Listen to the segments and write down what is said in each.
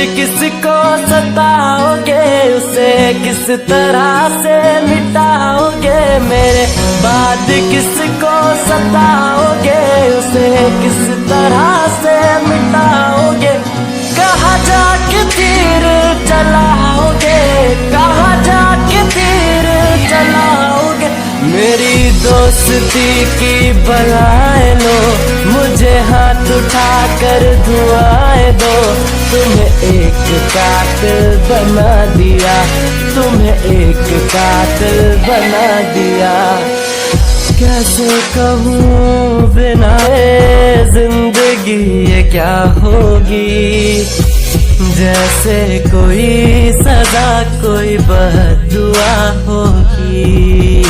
किसको सताओगे, उसे किस तरह से मिटाओगे। मेरे बाद किसको सताओगे, उसे किस तरह से मिटाओगे। कहाँ जाके तीर चलाओगे, कहाँ जाके तीर चलाओगे। मेरी दोस्ती की बलाएं लो, मुझे हाथ उठाकर दुआएं दो। तुम्हें एक कातिल बना दिया, तुम्हें एक कातिल बना दिया। कैसे कहूँ बिना जिंदगी ये क्या होगी। जैसे कोई सजा कोई बद्दुआ होगी,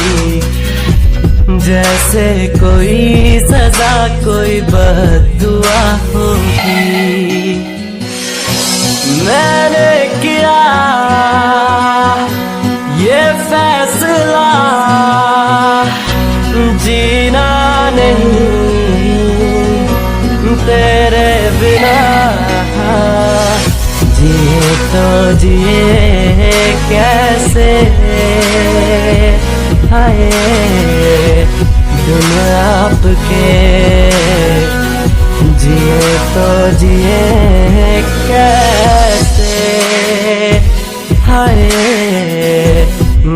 जैसे कोई सजा कोई बद्दुआ होगी। मैंने किया ये फैसला, जीना नहीं तेरे बिना। जिए तो जिए कैसे, हाय बिन आपके। जिए तो जिए कैसे, हाय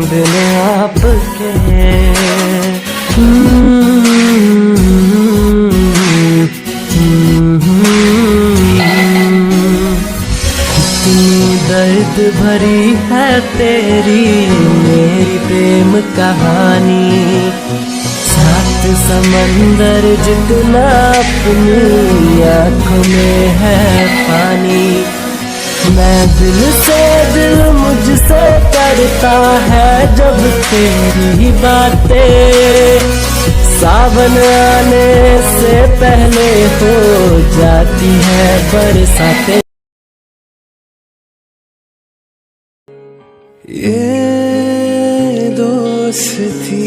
बिन आपके। दर्द भरी है तेरी मेरी प्रेम कहानी। सात समंदर जितना अपनी आँखों में है पानी। मैं दिल से दिल मुझसे करता है जब तेरी बातें। सावन आने से पहले हो जाती है बरसातें। ये दोस्ती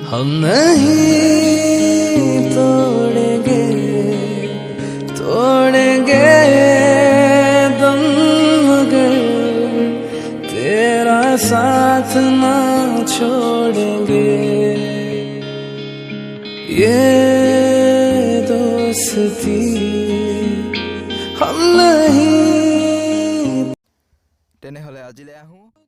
हम नहीं तोड़ेंगे, तोड़ेंगे दम मगर तेरा साथ ना छोड़ेंगे। ये दोस्ती हम नहीं। তেনেহলে আজিলৈ আহোঁ।